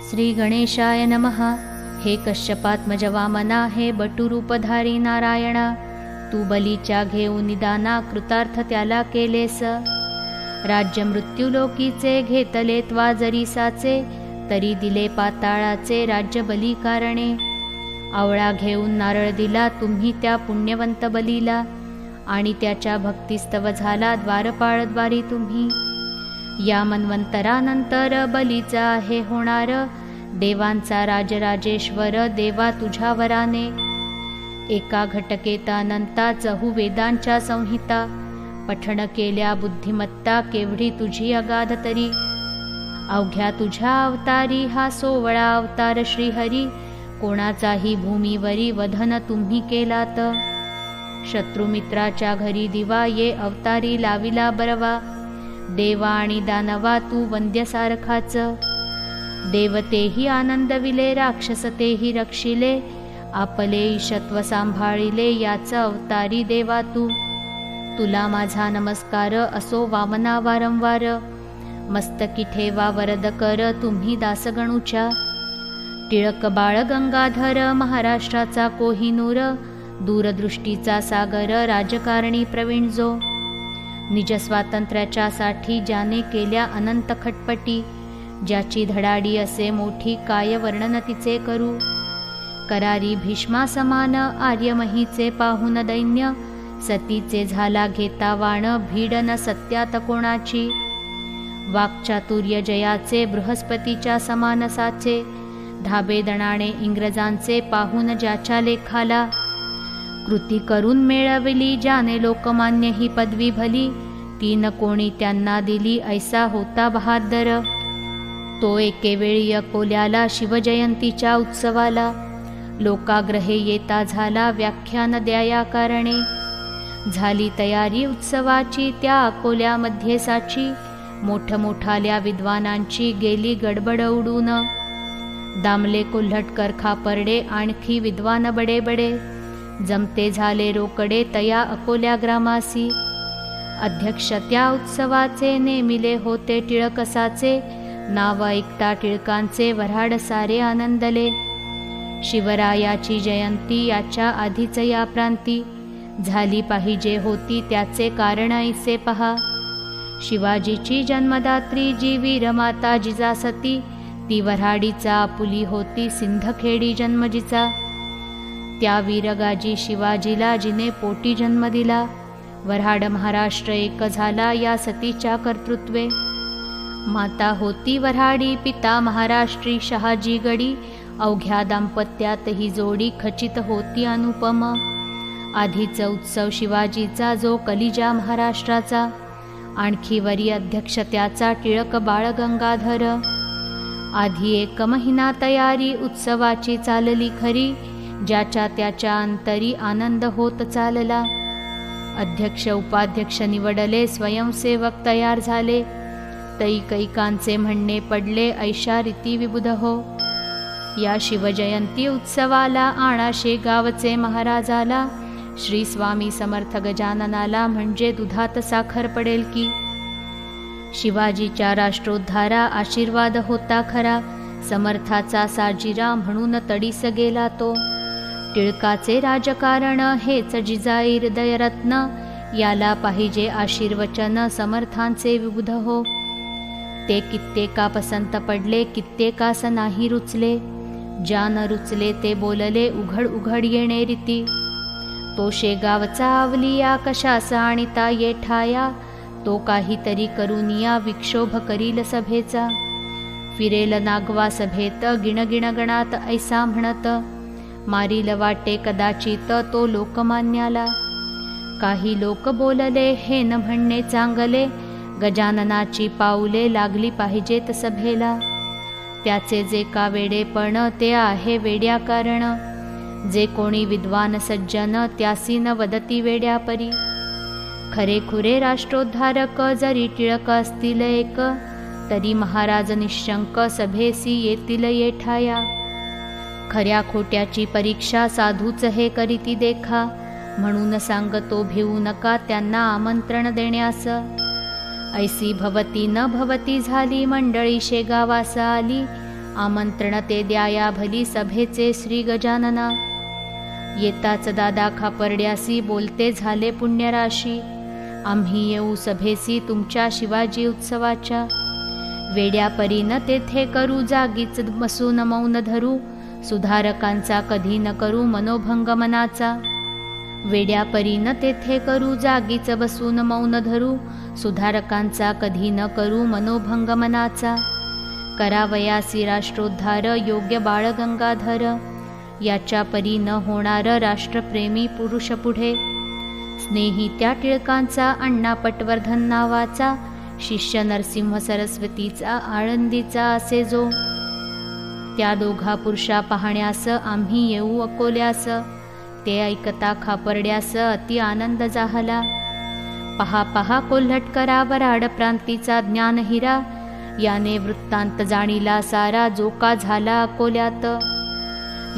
श्री गणेशाय नमः। हे कश्यपात्मज वामना, हे बटुरूपधारी नारायणा, तू बलीच्या घेऊन निदाना कृतार्थ त्याला केलेस। राज्य मृत्युलोकीचे घेतले त्वा जरी साचे, तरी दिले पाताळाचे राज्य बली कारणे। आवळा घेऊन नारळ दिला तुम्ही त्या पुण्यवंत बलीला, आणि त्याच्या भक्तिस्तव झाला द्वारपाळद्वारी तुम्ही। या मन्वंतरानंतर बलीचा आहे होणार, देवांचा राजराजेश्वर देवा तुझ्या वराने। एका घटकेतानंता चहू वेदांच्या संहिता, पठण केल्या बुद्धिमत्ता केवढी तुझी अगाध तरी। अवघ्या तुझ्या अवतारी हा 16 अवतार श्रीहरी, कोणाचाही भूमीवरी वधन तुम्ही केलात। शत्रुमित्राच्या घरी दिवा ये अवतारी लाविला बरवा, देवा आणि दानवा तू वंद्यसारखाच। देवतेही आनंदविले राक्षसतेही रक्षिले, आपले ईशत्व सांभाळिले याच अवतारी देवा तू। तुला माझा नमस्कार असो वामना वारंवार, मस्तकी ठेवा वरद कर तुम्ही दासगणूच्या। टिळक बाळ गंगाधर महाराष्ट्राचा कोहिनूर, दूरदृष्टीचा सागर राजकारणी प्रवीण जो। निज स्वातंत्र्याच्या साठी ज्याने केल्या अनंत खटपटी, ज्याची धडाडी असे मोठी काय वर्णन तिचे करू। करारी भीष्मा समान आर्यमहीचे पाहून दैन्य, सतीचे झाला घेता वाण भीड न सत्यात कोणाची। वाक्चातुर्य जयाचे बृहस्पतीच्या समान साचे, धाबे दणाणे इंग्रजांचे पाहून ज्याच्या लेखाला। कृती करून मिळवली ज्याने लोकमान्य ही पदवी भली, ती न कोणी त्यांना दिली ऐसा होता बहादर। तो एकेवेळी अकोल्याला शिवजयंतीच्या उत्सवाला, लोकाग्रहे येता झाला व्याख्यान द्याया कारणे। झाली तयारी उत्सवाची त्या अकोल्यामध्ये साची, मोठमोठाल्या विद्वानांची गेली गडबड उडून। दामले कोल्हटकर खापर्डे आणखी विद्वान बडे बडे, जमते झाले रोकडे तया अकोल्या ग्रामासी। अध्यक्ष त्या उत्सवाचे नेमिले होते टिळकसाचे, नाव ऐकता टिळकांचे वऱ्हाड सारे आनंदले। शिवरायाची जयंती याच्या आधीच या प्रांती, झाली पाहिजे होती त्याचे कारण ऐसे पहा। शिवाजीची जन्मदात्री जी वीरमाता जिजासती, ती वऱ्हाडीचा आपुली होती सिंधखेडी जन्म जिचा। त्या वीरगाजी शिवाजीला जिने पोटी जन्म दिला, वऱ्हाड महाराष्ट्र एक झाला या सतीच्या कर्तृत्वे। माता होती वऱ्हाडी पिता महाराष्ट्री शहाजी गडी, अवघ्या दाम्पत्यात ही जोडी खचित होती अनुपम। आधीच उत्सव शिवाजीचा जो कलिजा महाराष्ट्राचा, आणखी वरी अध्यक्ष त्याचा टिळक बाळ गंगाधर। आधी 1 महिना तयारी उत्सवाची चालली खरी, ज्याच्या त्याच्या अंतरी आनंद होत चालला। अध्यक्ष उपाध्यक्ष निवडले स्वयंसेवक तयार झाले, कैकांचे म्हणणे पडले ऐशा रीती विबुध हो। या शिवजयंती उत्सवाला आणा शेगावचे महाराजाला, श्री स्वामी समर्थ गजाननाला म्हणजे दुधात साखर पडेल की। शिवाजीच्या राष्ट्रोद्धारा आशीर्वाद होता खरा, समर्थाचा साजिरा म्हणून तडीस गेला तो। टिळकाचे राजकारण हेच जिजाई हृदयरत्न, याला पाहिजे आशीर्वचन समर्थांचे विबुध हो। ते कित्येका पसंत पडले कित्येकास नाही रुचले, ज्या न रुचले ते बोलले उघड उघड येणे रीती। तो शेगावचा आवलिया कशास आणिता ये ठाया, तो काहीतरी करूनिया विक्षोभ करील सभेचा। फिरेल नागवा सभेत गिणगिण गणात ऐसा म्हणत, मारील वाटे कदाचित तो लोकमान्याला। काही लोक बोलले हे न म्हणणे चांगले, गजाननाची पाऊले लागली पाहिजेत सभेला। त्याचे जे का वेडेपण ते आहे वेड्या कारण, जे कोणी विद्वान सज्जन त्यासी न वदती वेड्यापरी। खरेखुरे राष्ट्रोद्धारक जरी टिळक असतील एक, तरी महाराज निशंक सभेसी येतील ये ठाया। खऱ्या खोट्याची परीक्षा साधूच हे करीती देखा, म्हणून सांगतो भिवू नका त्यांना आमंत्रण देण्यास। ऐसी भवती न भवती झाली मंडळी शेगावास आली, आमंत्रण ते द्याया भली सभेचे श्री गजानना. येताच दादा खापर्ड्यासी बोलते झाले पुण्यराशी. आम्ही येऊ सभेसी तुमच्या शिवाजी उत्सवाच्या. वेड्या परीन तेथे करू जागीच बसून मौन धरू. सुधारकांचा कधी न करू मनोभंग मनाचा. वेड्या परीन तेथे करू जागीच बसून मौन धरू. सुधारकांचा कधी न करू मनोभंग मनाचा. करावयासी राष्ट्रोद्धार योग्य बाळ गंगाधर. याच्या परी न होणार राष्ट्रप्रेमी पुरुष पुढे. स्नेही त्या टिळकांचा अण्णा पटवर्धन नावाचा. शिष्य नरसिंह सरस्वतीचा आळंदीचा असे जो. त्या दोघा पुरुषा पाहण्यास आम्ही येऊ अकोल्यास. ते ऐकता खापर्ड्यास अति आनंद झाला. पहा पहा कोल्हटकरा वऱ्हाड प्रांतीचा ज्ञानहिरा. याने वृत्तांत जाणीला सारा जो का झाला अकोल्यात.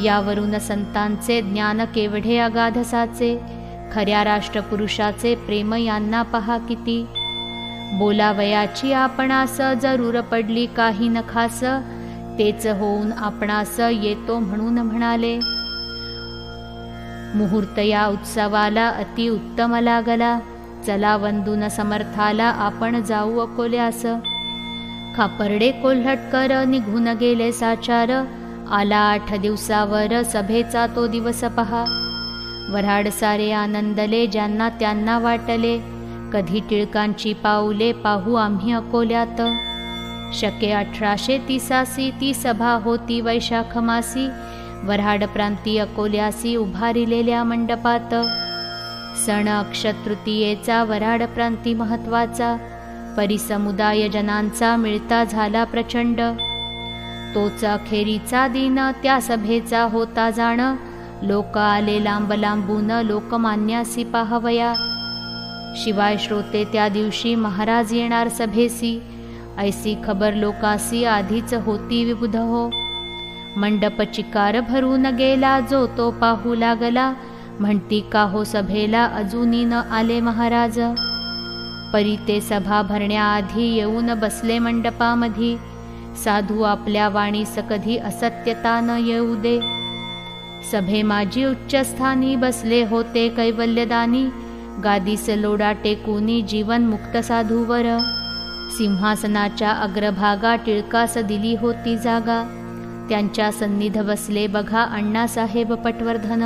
यावरून संतांचे ज्ञान केवढे अगाध साचे. खऱ्या राष्ट्रपुरुषाचे प्रेम यांना पहा किती. बोलावयाची आपणास जरूर पडली काही न खास. तेच होऊन आपणास येतो म्हणून म्हणाले. मुहूर्त या उत्सवाला अति उत्तम लागला. चला वंदून समर्थाला आपण जाऊ अकोल्यास. खापर्डे कोल्हटकर निघून गेले साचार. आला 8 दिवसावर सभेचा तो दिवस पहा. वऱ्हाड सारे आनंदले ज्यांना त्यांना वाटले. कधी टिळकांची पाऊले पाहू आम्ही अकोल्यात. शके 1830 ती सभा होती वैशाख मासी. वऱ्हाड प्रांती अकोल्यासी उभारिलेल्या मंडपात. सण अक्षतृतीयेचा वऱ्हाड प्रांती महत्वाचा. परिसमुदाय जनांचा मिळता झाला प्रचंड. तोच अखेरीचा दिन त्या सभेचा होता जाण. लोक आले लांब लांबून लोकमान्यासी पाहवया. शिवाय श्रोते त्या दिवशी महाराज येणार सभेसी. ऐसी खबर लोकासी आधीच होती विबुध हो. मंडप चिकार भरून गेला जो तो पाहू लागला. म्हणती का हो सभेला अजूनी न आले महाराज. परी ते सभा भरण्याआधी येऊन बसले मंडपामधी. साधू आपल्या वाणीस कधी असत्यता न येऊ दे. सभे माझी उच्चस्थानी बसले होते कैवल्यदानी. गादीस लोडा टेकुनी जीवन मुक्त साधूवर. सिंहासनाच्या अग्रभागा टिळकास दिली होती जागा. त्यांच्या सन्निध बसले बघा अण्णासाहेब पटवर्धन.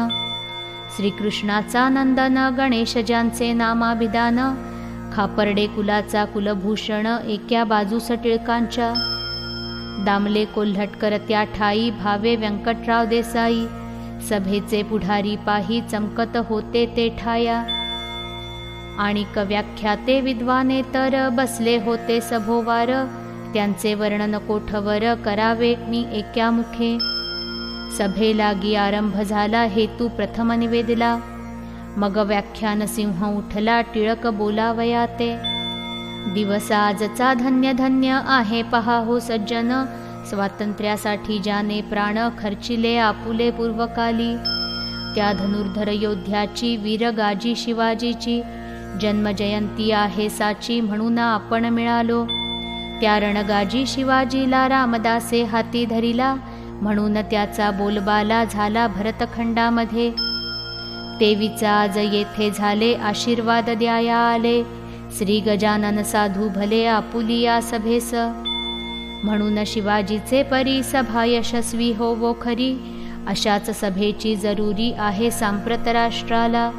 श्रीकृष्णाचा नंदन गणेश ज्यांचे नामाभिधान. खापर्डे कुलाचा कुलभूषण एक्या बाजूस टिळकांच्या. दामले कोल्हटकर त्या ठाई भावे व्यंकटराव देसाई. सभेचे पुढारी पाही चमकत होते ते ठाया. आणि व्याख्याते विद्वाने तर बसले होते सभोवार. त्यांचे वर्णन कोठवर करावे मी एका मुखे. सभेलागी आरंभ झाला हेतू प्रथम निवेदला. मग व्याख्यान सिंह उठला टिळक बोलावया ते. दिवस आजचा धन्य धन्य आहे पहा हो सज्जन. स्वातंत्र्यासाठी ज्याने प्राण खर्चिले आपुले पूर्वकाली. त्या धनुर्धर योद्ध्याची वीरगाजी शिवाजीची. जन्मजयंती आहे साची म्हणून आपण मिळालो. त्या रणगाजी शिवाजीला रामदासे हाती धरिला. म्हणून त्याचा बोलबाला झाला भरतखंडामध्ये. तेवीचा आज येथे झाले आशीर्वाद द्याया आले. श्री गजानन साधू भले आपुलिया सभेस. म्हणून शिवाजीचे परी सभा यशस्वी होवो खरी. अशाच सभेची जरुरी आहे सांप्रत राष्ट्राला.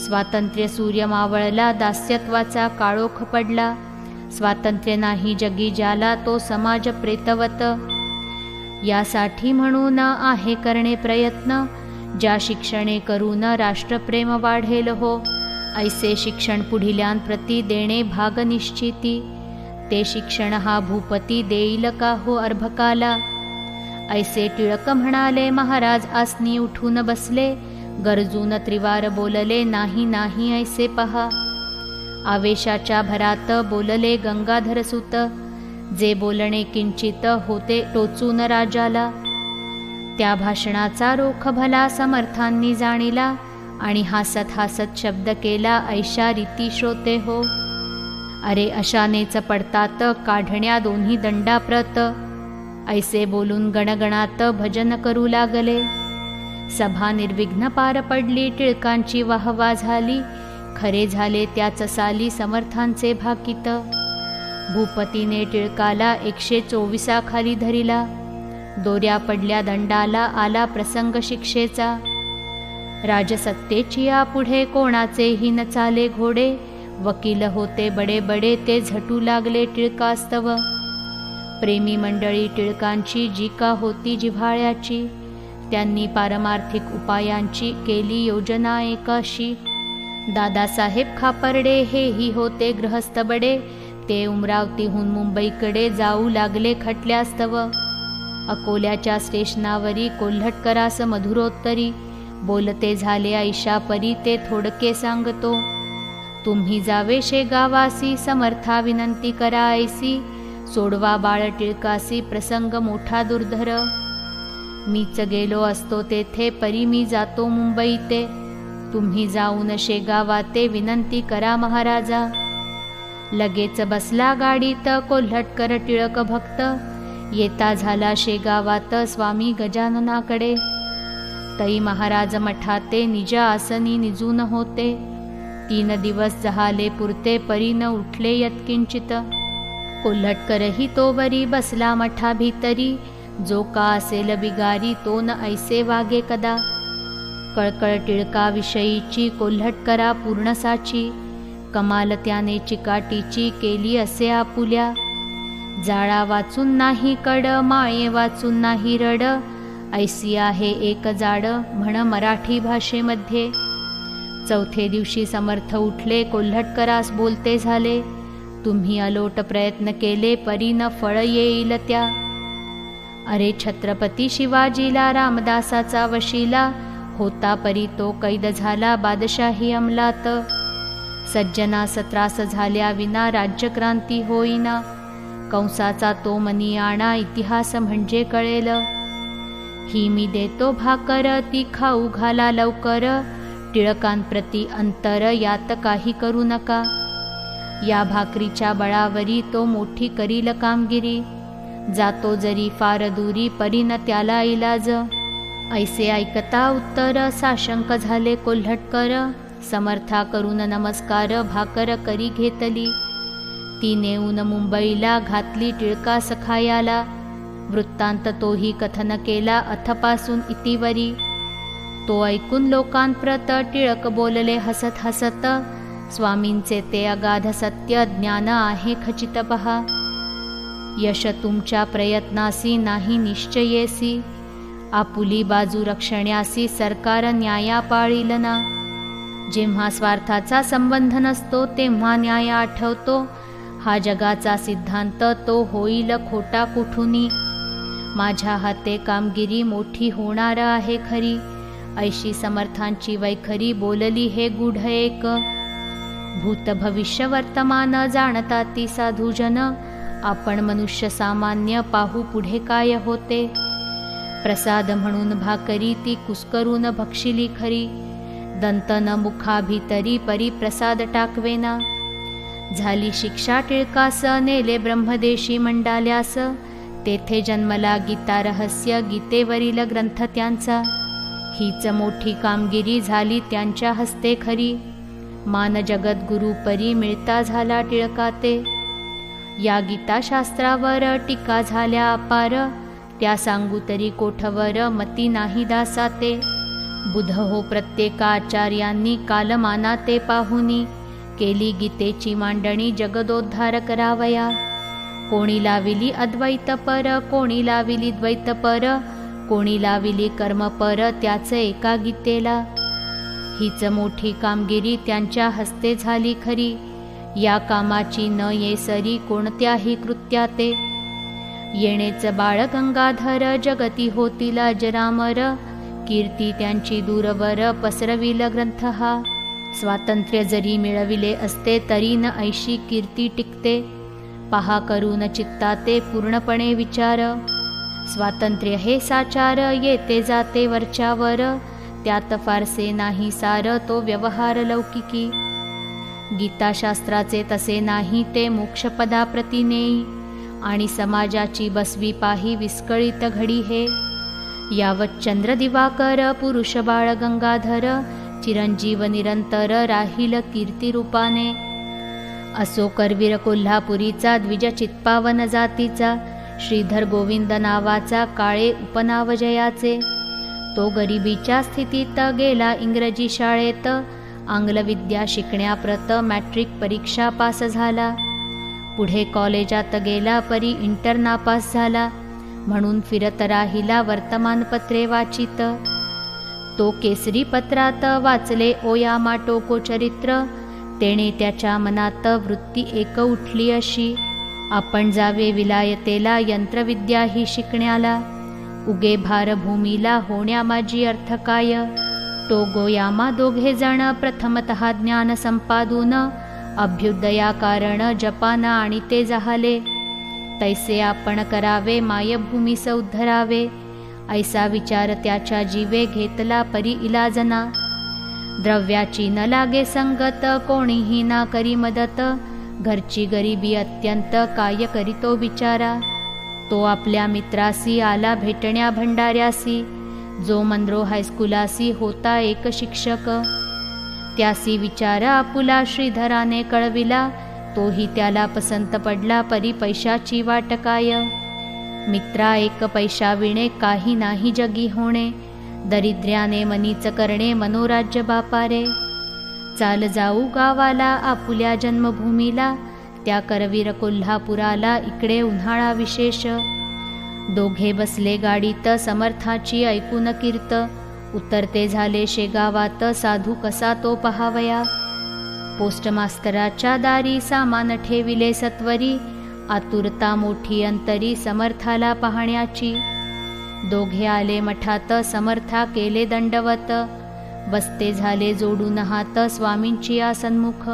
स्वातंत्र्य सूर्य मावळला दास्यत्वाचा काळोख पडला. स्वातंत्र्य नाही जगी ज्याला तो समाज प्रेतवत. यासाठी म्हणून आहे करणे प्रयत्न. ज्या शिक्षणे करून राष्ट्रप्रेम वाढेल हो. ऐसे शिक्षण पुढिल्यांप्रती देणे भाग निश्चिती. ते शिक्षण हा भूपती देईल का हो अर्भकाला. ऐसे टिळक म्हणाले महाराज आसनी उठून बसले. गरजून त्रिवार बोलले नाही नाही ऐसे पहा. आवेशाच्या भरात बोलले गंगाधर सुत. जे बोलणे किंचित होते टोचून राजाला. त्या भाषणाचा रोख भला समर्थांनी जाणीला. आणि हसत हसत शब्द केला ऐशा रीती श्रोते हो. अरे अशानेच पडतात काढण्या दोन्ही दंडाप्रत. ऐसे बोलून गणगणात भजन करू लागले. सभा निर्विघ्न पार पडली. टिळकांची वाहवा झाली. खरे झाले त्याच साली समर्थांचे भाकित. भूपतीने टिळकाला 124 खाली धरिला. दोऱ्या पडल्या दंडाला. आला प्रसंग शिक्षेचा. राजसत्तेची यापुढे कोणाचेही न चाले घोडे. वकील होते बडे बडे ते झटू लागले टिळकास्तव. प्रेमी मंडळी टिळकांची जी का होती जिव्हाळ्याची. त्यांनी पारमार्थिक उपायांची केली योजना एकाशी. दादासाहेब खापर्डे हेही होते गृहस्थ बडे. ते उमरावतीहून मुंबईकडे जाऊ लागले खटल्यास्तव. अकोल्याच्या स्टेशनावरी कोल्हटकरास मधुरोत्तरी. बोलते झाले ऐशापरी ते थोडके सांगतो. तुम्ही जावे शेगावासी समर्था विनंती करा ऐसी. सोडवा बाळ टिळकासी प्रसंग मोठा दुर्धर. मीच गेलो असतो तेथे परी मी जातो मुंबई ते. तुम्ही जाऊन शेगावाते विनंती करा महाराजा. लगेच बसला गाडीत कोल्हटकर टिळक भक्त. येता झाला शेगावात स्वामी गजाननाकडे. तई महाराज मठाते निज आसनी निजून होते. 3 दिवस जहाले पुरते परी न उठले यत्किंचित. कोल्हटकरही तोवरी बसला मठा भीतरी. जो का असेल बिगारी तो न ऐसे वागे कदा. कळकळ टिळकाविषयीची कोल्हटकरा पूर्णसाची. कमाल त्याने चिकाटीची केली असे आपुल्या. जाळा वाचून नाही कड माये वाचून नाही रड. ऐसी आहे एक जाड म्हण मराठी भाषेमध्ये. चौथे दिवशी समर्थ उठले कोल्हटकरास बोलते झाले. तुम्ही अलोट प्रयत्न केले परी न फळ येईल त्या. अरे छत्रपती शिवाजीला रामदासाचा वशिला. होता परी तो कैद झाला बादशाही अंमलात. सज्जनास त्रास झाल्या विना राज्यक्रांती होईना. कंसाचा तो मनी आणा इतिहास म्हणजे कळेल. ही मी देतो भाकर ती खाऊ घाला लवकर. टिळकांप्रती अंतर यात काही करू नका. या भाकरीच्या बळावरी तो मोठी करील कामगिरी. जातो जरी फार दूरी परी न त्याला इलाज. ऐसे ऐकता उत्तर साशंक झाले कोल्हटकर. समर्था करून नमस्कार भाकर करी घेतली. ती नेऊन मुंबईला घातली टिळकास खायाला. वृत्तांत तोही कथन केला अथपासून इतिवरी. तो ऐकून लोकांप्रत टिळक बोलले हसत हसत. स्वामींचे ते अगाध सत्य ज्ञान आहे खचित पहा. यश तुमच्या प्रयत्नासी नाही निश्चयेसी. आपुली बाजू रक्षण्यासी सरकार न्याया पाळील ना. जेव्हा स्वार्थाचा संबंध नसतो तेव्हा न्याय आठवतो. हा जगाचा सिद्धांत तो होईल खोटा कुठुनी. माझ्या हाते कामगिरी मोठी होणार आहे खरी. ऐशी समर्थांची वैखरी बोलली हे गूढ एक. भूत भविष्य वर्तमान जाणता ती साधुजन. आपण मनुष्य सामान्य पाहू पुढे काय होते. प्रसाद म्हणून भाकरी ती कुस्करून भक्षिली खरी. दंतन मुखाभितरी परी प्रसाद टाकवेना. झाली शिक्षा टिळकास नेले ब्रह्मदेशी मंडाल्यास. तेथे जन्मला गीता रहस्य गीतेवरील ग्रंथ त्यांचा. हीच मोठी कामगिरी झाली त्यांच्या हस्ते खरी. मान जगद्गुरु परी मिळता झाला टिळकाते. या गीताशास्त्रावर टीका झाल्या अपार. त्या सांगू तरी कोठवर मती नाही दासाते. बुध हो प्रत्येक आचार्यांनी कालमाना ते पाहुनी. केली गीतेची मांडणी जगदोद्धार करावया. कोणी लाविली अद्वैत पर कोणी लाविली द्वैत पर. कोणी लाविली कर्म पर त्याच एका गीतेला. हीच मोठी कामगिरी त्यांच्या हस्ते झाली खरी. या कामाची न येसरी कोणत्याही कृत्याते. येणेच बाळ गंगाधर जगती होतील अजरामर. कीर्ती त्यांची दूरवर पसरविल ग्रंथ हा. स्वातंत्र्य जरी मिळविले असते तरी न ऐशी कीर्ती टिकते. पहा करून चित्ताते पूर्णपणे विचार. स्वातंत्र्य हे साचार येते जाते वरच्यावर. त्यात फारसे नाही सार तो व्यवहार लौकिकी. गीताशास्त्राचे तसे नाही ते मोक्षपदाप्रती नेई. आणि समाजाची बसवी पाही विस्कळीत घडी हे. यावत चंद्र दिवाकर पुरुष बाळ गंगाधर चिरंजीव निरंतर राहील कीर्तिरूपाने. असो करवीर कोल्हापुरीचा द्विज चित्पावन जातीचा श्रीधर गोविंद नावाचा काळे उपनाव जयाचे. तो गरिबीच्या स्थितीत गेला इंग्रजी शाळेत, आंग्ल विद्या शिकण्याप्रत मॅट्रिक परीक्षा पास झाला. पुढे कॉलेजात गेला परी इंटर नापास झाला, म्हणून फिरत राहिला वर्तमानपत्रे वाचित. तो केसरी पत्रात वाचले ओयामा टोको चरित्र, तेणे त्याच्या मनात वृत्ती एक उठली अशी, आपण जावे विलायतेला यंत्रविद्या ही शिकण्याला. उगे भारभूमीला होण्या माझी अर्थ काय. टोगोयामा दोघे जण प्रथमतः ज्ञान संपादून अभ्युदया कारण जपान आणि ते जाहले. तैसे आपण करावे मायभूमीस उद्धरावे, ऐसा विचार त्याच्या जीवे घेतला परी इलाजना. द्रव्याची न लागे संगत कोणीही ना करी मदत, घरची गरिबी अत्यंत काय करीतो बिचारा. तो आपल्या मित्रासी आला भेटण्या भंडाऱ्यासी, जो मनरो हायस्कुलासी होता एक शिक्षक. त्यासी विचार आपुला श्रीधराने कळविला, तोही त्याला पसंत पडला परी पैशाची वाट काय. मित्रा एक पैशा विणे काही नाही जगी होणे, दरिद्र्याने मनीच करणे मनोराज्य बापारे. चाल जाऊ गावाला आपुल्या जन्मभूमीला, त्या करवीर कोल्हापुराला इकडे उन्हाळा विशेष. दोघे बसले गाडीत समर्थाची ऐकून कीर्त, उतरते झाले शेगावात साधू कसा तो पहावया. पोस्टमास्तराच्या दारी सामान ठेविले सत्वरी, आतुरता मोठी अंतरी समर्थाला पाहण्याची. दोघे आले मठात समर्था केले दंडवत, बसते झाले जोडून हात स्वामींची आसन्मुख.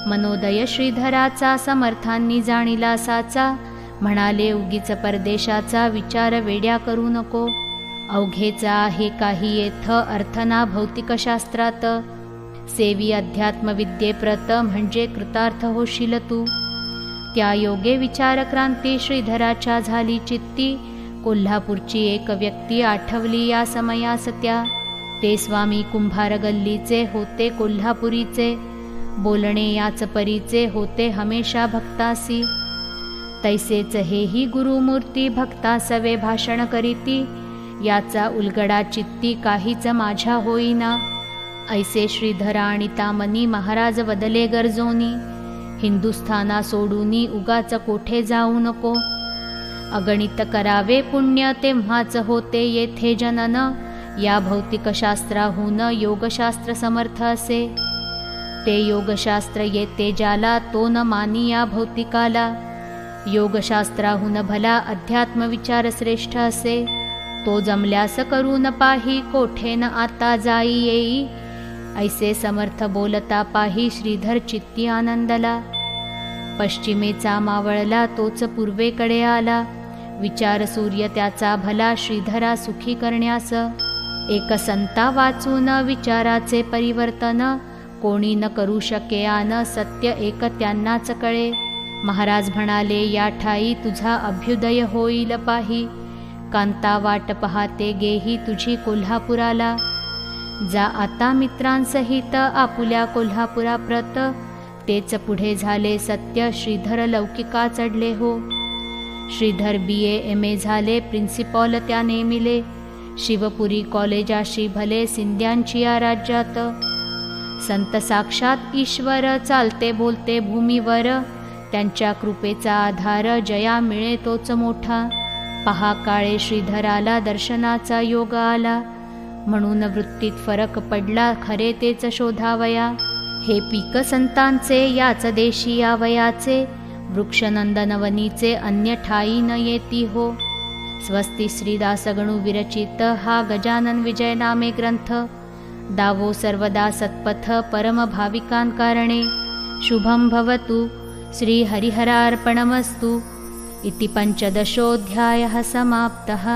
मनोदय श्रीधराचा समर्थांनी जाणीला साचा, म्हणाले उगीच परदेशाचा विचार वेड्या करू नको. अवघेचा आहे काही येथ अर्थना भौतिकशास्त्रात, सेवी अध्यात्मविद्येप्रत म्हणजे कृतार्थ होशील तू. त्या योगे विचारक्रांती श्रीधराच्या झाली चित्ती, कोल्हापूरची एक व्यक्ती आठवली या समयास त्या. ते स्वामी कुंभार गल्लीचे होते कोल्हापुरीचे, बोलणे याच परीचे होते हमेशा भक्तासी. तैसेच हेही गुरुमूर्ती भक्तासवे भाषण करीती, याचा उलगडा चित्ती काहीच माझ्या होईना. ऐसे श्रीधरा आणि तामनी महाराज वदले गरजोनी, हिंदुस्थाना सोडूनी उगाच कोठे जाऊ नको. अगणित करावे पुण्य तेव्हाच होते येथे जनन, या भौतिकशास्त्राहून योगशास्त्र समर्थ असे. ते योगशास्त्र येते ज्याला तो न मानी या भौतिकाला, योगशास्त्राहून भला अध्यात्मविचार श्रेष्ठ असे. तो जमल्यास करून पाही कोठे न आता जाई येई, ऐसे समर्थ बोलता पाही श्रीधर चित्ती आनंदला. पश्चिमेचा मावळला तोच पूर्वेकडे आला, विचार सूर्य त्याचा भला श्रीधरा सुखी करण्यास. एक संता वाचून विचाराचे परिवर्तन, कोणी न करू शके आन सत्य एक त्यांनाच कळे. महाराज म्हणाले या ठाई तुझा अभ्युदय होईल पाही, कांता वाट पाहते गेही तुझी कोल्हापुराला. जा आता मित्रांसहित आपुल्या कोल्हापुराप्रत, तेच पुढे झाले सत्य श्रीधर लौकिका चढले हो. श्रीधर BA MA झाले प्रिन्सिपॉल त्या नेमिले, शिवपुरी कॉलेजाशी भले सिंध्यांची या राज्यात. संत साक्षात ईश्वर चालते बोलते भूमीवर, त्यांच्या कृपेचा आधार जया मिळे तोच मोठा. पहा काळे श्रीधराला दर्शनाचा योग आला, म्हणून वृत्तीत फरक पडला खरे तेच शोधावया. हे पीक संतांचे याच देशी यावयाचे, वृक्षनंदनवनीचे अन्य ठाई न येती हो. स्वस्ती श्रीदास गणू विरचित हा गजानन विजय नामे ग्रंथ, दावो सर्वदा सत्पथ परम भाविकांकारणे. शुभं भवतु. श्री हरिहरार्पणमस्तु. इति 15ोऽध्यायः समाप्तः.